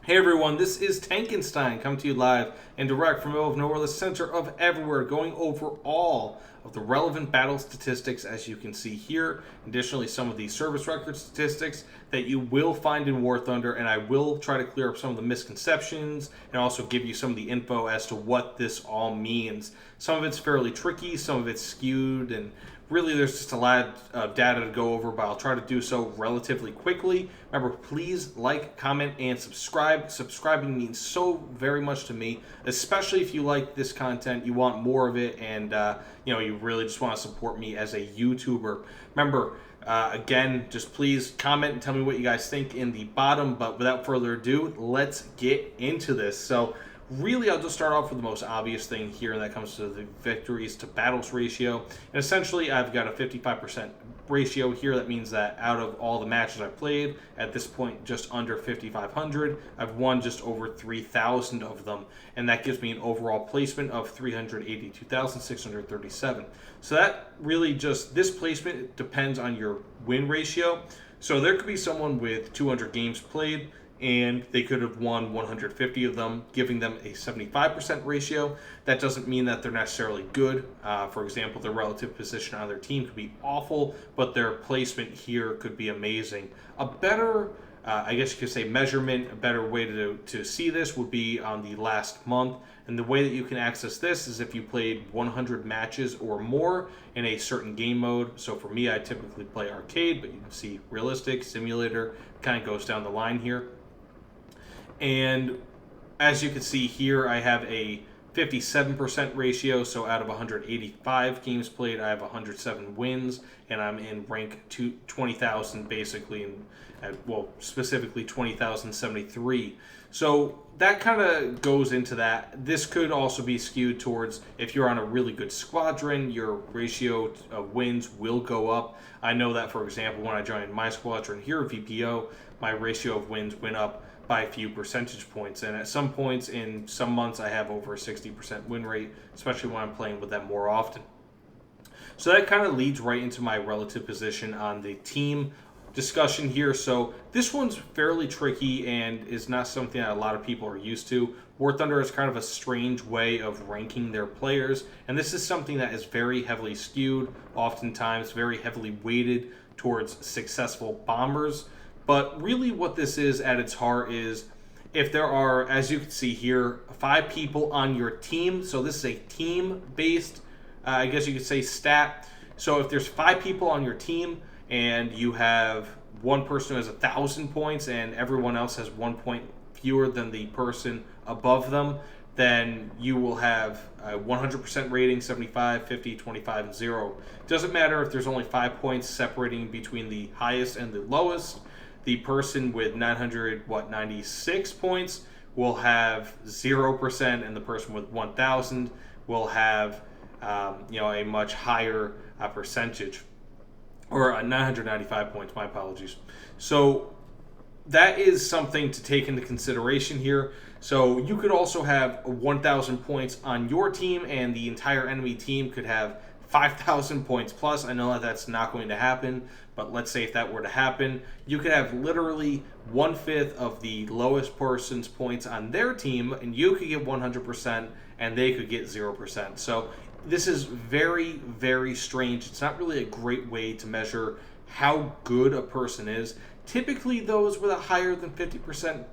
Hey everyone, this is Tankenstein coming to you live and direct from the middle of nowhere, the center of everywhere, going over all of the relevant battle statistics as you can see here. Additionally, some of the service record statistics that you will find in War Thunder, and I will try to clear up some of the misconceptions and also give you some of the info as to what this all means. Some of it's fairly tricky, some of it's skewed, and really there's just a lot of data to go over, but I'll try to do so relatively quickly. Remember, please like, comment, and subscribe. Subscribing means so very much to me, especially if you like this content, you want more of it, and you really just want to support me as a YouTuber. Remember, again, just please comment and tell me what you guys think in the bottom, but without further ado, let's get into this. So really, I'll just start off with the most obvious thing here, and that comes to the victories to battles ratio. And essentially, I've got a 55% ratio here. That means that out of all the matches I've played, at this point, just under 5,500, I've won just over 3,000 of them. And that gives me an overall placement of 382,637. So that really just, this placement depends on your win ratio. So there could be someone with 200 games played, and they could have won 150 of them, giving them a 75% ratio. That doesn't mean that they're necessarily good. For example, their relative position on their team could be awful, but their placement here could be amazing. A better, I guess you could say, measurement, a better way to see this would be on the last month. And the way that you can access this is if you played 100 matches or more in a certain game mode. So for me, I typically play arcade, but you can see realistic, simulator, kind of goes down the line here. And as you can see here, I have a 57% ratio, so out of 185 games played, I have 107 wins, and I'm in rank 20,000 basically, specifically 20,073. So that kind of goes into that. This could also be skewed towards if you're on a really good squadron, your ratio of wins will go up. I know that, for example, when I joined my squadron here at VPO, my ratio of wins went up by a few percentage points, and at some points in some months I have over a 60% win rate, especially when I'm playing with them more often. So that kind of leads right into my relative position on the team discussion here. So this one's fairly tricky and is not something that a lot of people are used to. War Thunder is kind of a strange way of ranking their players, and this is something that is very heavily skewed, oftentimes very heavily weighted towards successful bombers. But really what this is at its heart is if there are, as you can see here, 5 people on your team. So this is a team-based, I guess you could say, stat. So if there's 5 people on your team and you have one person who has 1,000 points and everyone else has 1 point fewer than the person above them, then you will have a 100% rating, 75, 50, 25, and 0. It doesn't matter if there's only 5 points separating between the highest and the lowest. The person with 96 points will have 0%, and the person with 1,000 will have a much higher percentage, or 995 points, my apologies. So that is something to take into consideration here. So you could also have 1,000 points on your team, and the entire enemy team could have 5,000 points plus. I know that that's not going to happen, but let's say if that were to happen, you could have literally 1/5 of the lowest person's points on their team, and you could get 100%, and they could get 0%. So this is very, very strange. It's not really a great way to measure how good a person is. Typically, those with a higher than 50%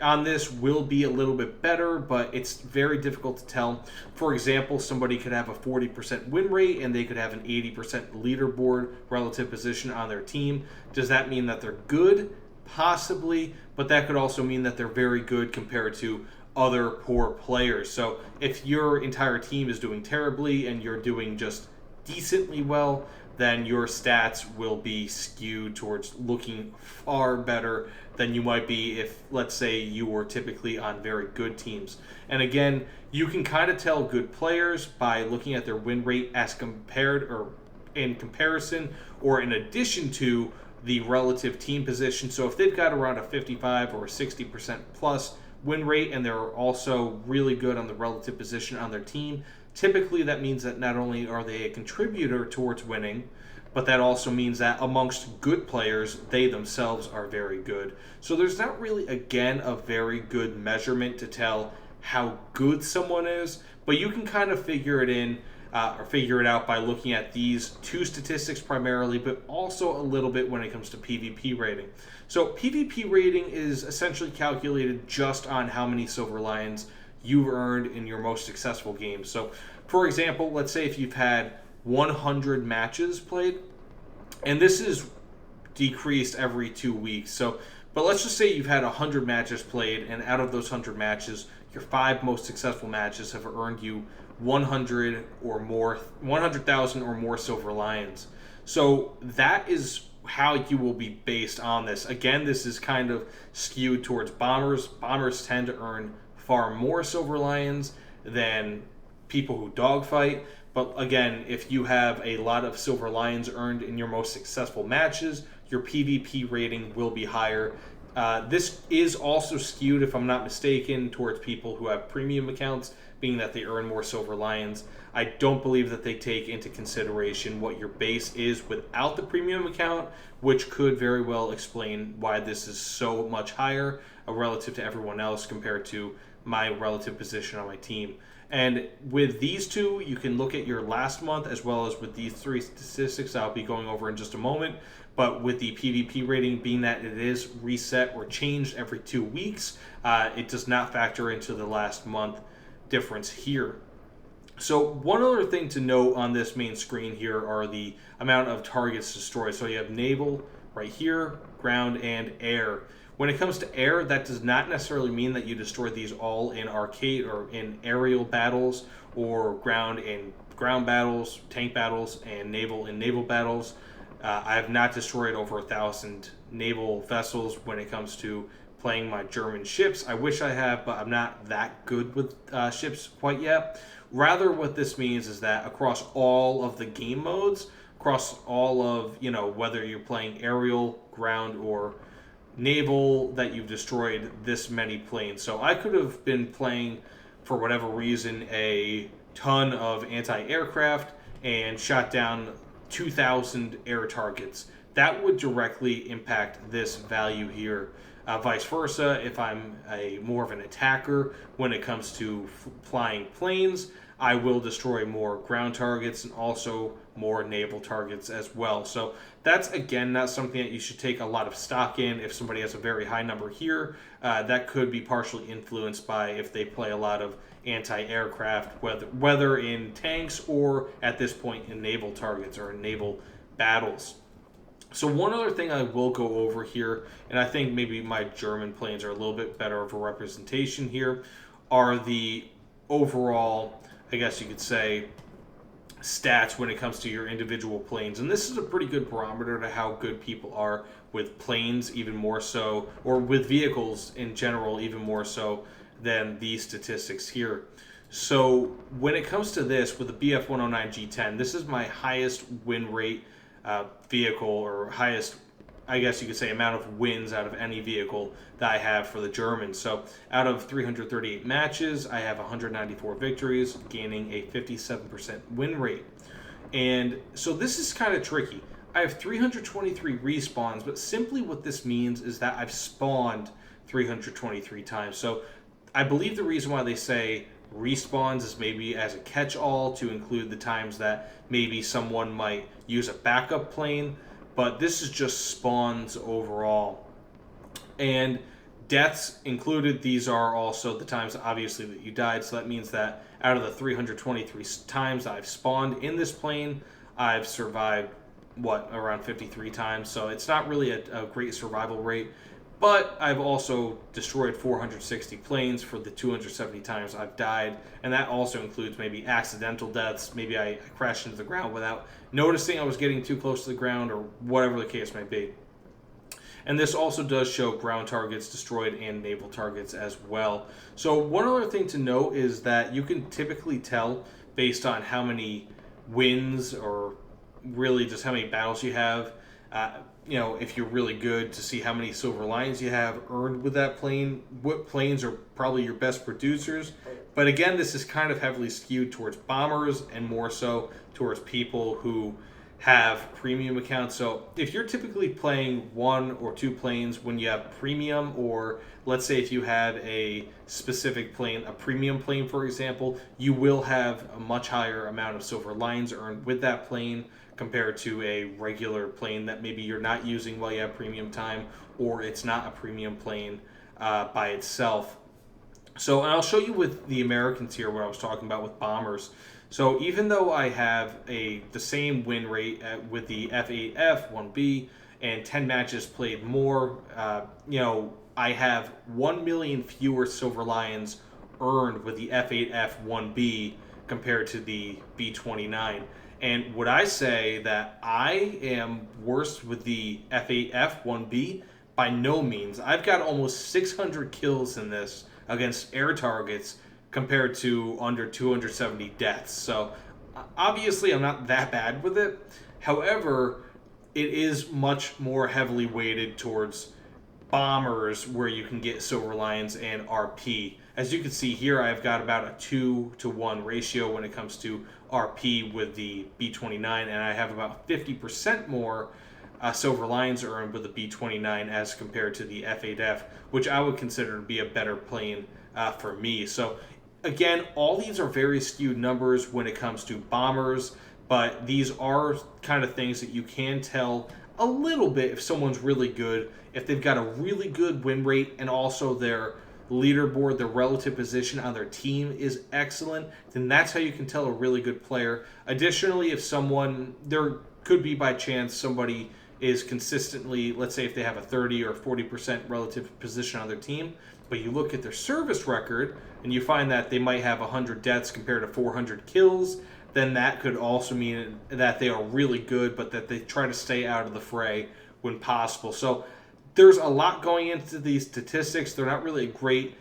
on this will be a little bit better, but it's very difficult to tell. For example, somebody could have a 40% win rate and they could have an 80% leaderboard relative position on their team. Does that mean that they're good? Possibly, but that could also mean that they're very good compared to other poor players. So if your entire team is doing terribly and you're doing just decently well, then your stats will be skewed towards looking far better than you might be if, let's say, you were typically on very good teams. And again, you can kind of tell good players by looking at their win rate as compared, or in comparison, or in addition to the relative team position. So if they've got around a 55 or 60% plus win rate and they're also really good on the relative position on their team, typically that means that not only are they a contributor towards winning, but that also means that amongst good players, they themselves are very good. So there's not really, again, a very good measurement to tell how good someone is, but you can kind of figure it out by looking at these two statistics primarily, but also a little bit when it comes to PvP rating. So PvP rating is essentially calculated just on how many silver lions you've earned in your most successful games. So, for example, let's say if you've had 100 matches played, and this is decreased every 2 weeks. So, but let's just say you've had 100 matches played, and out of those 100 matches, your 5 most successful matches have earned you 100,000 or more silver lions. So that is how you will be based on this. Again, this is kind of skewed towards bombers. Bombers tend to earn far more silver lions than people who dogfight. But again, if you have a lot of silver lions earned in your most successful matches, your PvP rating will be higher. This is also skewed, if I'm not mistaken, towards people who have premium accounts, being that they earn more silver lions. I don't believe that they take into consideration what your base is without the premium account, which could very well explain why this is so much higher relative to everyone else compared to my relative position on my team. And with these two, you can look at your last month as well as with these 3 statistics I'll be going over in just a moment. But with the PvP rating being that it is reset or changed every 2 weeks, it does not factor into the last month difference here. So one other thing to note on this main screen here are the amount of targets destroyed. So you have naval right here, ground, and air. When it comes to air, that does not necessarily mean that you destroy these all in arcade or in aerial battles, or ground in ground battles, tank battles, and naval in naval battles. I have not destroyed over 1,000 naval vessels when it comes to playing my German ships. I wish I have, but I'm not that good with ships quite yet. Rather, what this means is that across all of the game modes, across all of, whether you're playing aerial, ground, or naval, that you've destroyed this many planes. So I could have been playing, for whatever reason, a ton of anti-aircraft and shot down 2,000 air targets. That would directly impact this value here. Vice versa, if I'm more of an attacker when it comes to flying planes, I will destroy more ground targets and also more naval targets as well. So that's, again, not something that you should take a lot of stock in. If somebody has a very high number here, that could be partially influenced by if they play a lot of anti-aircraft, whether in tanks or at this point in naval targets or in naval battles. So one other thing I will go over here, and I think maybe my German planes are a little bit better of a representation here, are the overall, I guess you could say, stats when it comes to your individual planes. And this is a pretty good barometer to how good people are with planes, even more so, or with vehicles in general, even more so than these statistics here. So when it comes to this, with the BF 109 G10, this is my highest win rate vehicle, or highest, I guess you could say, amount of wins out of any vehicle that I have for the Germans. So out of 338 matches, I have 194 victories, gaining a 57% win rate. And so this is kind of tricky. I have 323 respawns, but simply what this means is that I've spawned 323 times. So I believe the reason why they say respawns is maybe as a catch-all to include the times that maybe someone might use a backup plane, but this is just spawns overall. And deaths included, these are also the times obviously that you died, so that means that out of the 323 times I've spawned in this plane, I've survived, around 53 times, so it's not really a great survival rate. But I've also destroyed 460 planes for the 270 times I've died, and that also includes maybe accidental deaths. Maybe I crashed into the ground without noticing I was getting too close to the ground, or whatever the case may be. And this also does show ground targets destroyed and naval targets as well. So one other thing to note is that you can typically tell based on how many wins, or really just how many battles you have, if you're really good, to see how many silver lions you have earned with that plane, what planes are probably your best producers. But again, this is kind of heavily skewed towards bombers and more so towards people who have premium accounts. So if you're typically playing 1 or 2 planes when you have premium, or let's say if you had a specific plane, a premium plane for example, you will have a much higher amount of silver lions earned with that plane compared to a regular plane that maybe you're not using while you have premium time, or it's not a premium plane by itself. So, and I'll show you with the Americans here what I was talking about with bombers. So, even though I have the same win rate with the F8F 1B and 10 matches played more, I have 1 million fewer Silver Lions earned with the F8F 1B compared to the B29. And would I say that I am worse with the F8F 1B? By no means. I've got almost 600 kills in this against air targets compared to under 270 deaths. So obviously I'm not that bad with it. However, it is much more heavily weighted towards bombers where you can get Silver Lions and RP. As you can see here, I've got about a 2-to-1 ratio when it comes to RP with the B29, and I have about 50% more Silver Lions earned with the B29 as compared to the F8F, which I would consider to be a better plane for me. So again, all these are very skewed numbers when it comes to bombers, but these are kind of things that you can tell a little bit if someone's really good, if they've got a really good win rate and also their leaderboard, their relative position on their team is excellent, then that's how you can tell a really good player. Additionally, if someone, there could be by chance somebody is consistently, let's say if they have a 30 or 40% relative position on their team, but you look at their service record and you find that they might have 100 deaths compared to 400 kills, then that could also mean that they are really good, but that they try to stay out of the fray when possible. So there's a lot going into these statistics. They're not really a great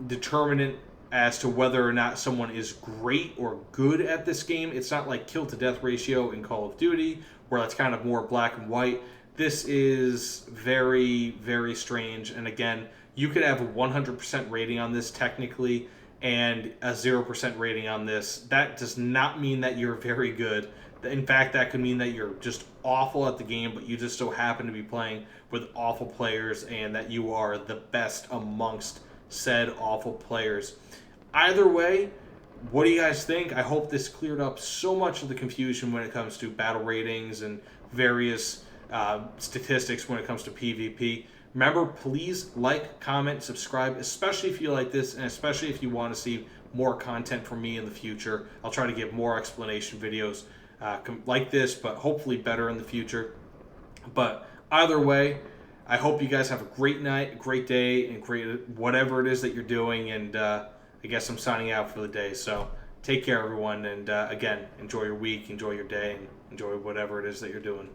determinant as to whether or not someone is great or good at this game. It's not like kill to death ratio in Call of Duty, where that's kind of more black and white. This is very, very strange. And again, you could have a 100% rating on this technically and a 0% rating on this. That does not mean that you're very good. In fact, that could mean that you're just awful at the game, but you just so happen to be playing with awful players and that you are the best amongst said awful players. Either way, what do you guys think? I hope this cleared up so much of the confusion when it comes to battle ratings and various statistics when it comes to PvP. Remember, please like, comment, subscribe, especially if you like this, and especially if you want to see more content from me in the future. I'll try to give more explanation videos like this, but hopefully better in the future. But either way, I hope you guys have a great night, a great day, and great whatever it is that you're doing. And I guess I'm signing out for the day. So take care, everyone. And again, enjoy your week, enjoy your day, and enjoy whatever it is that you're doing.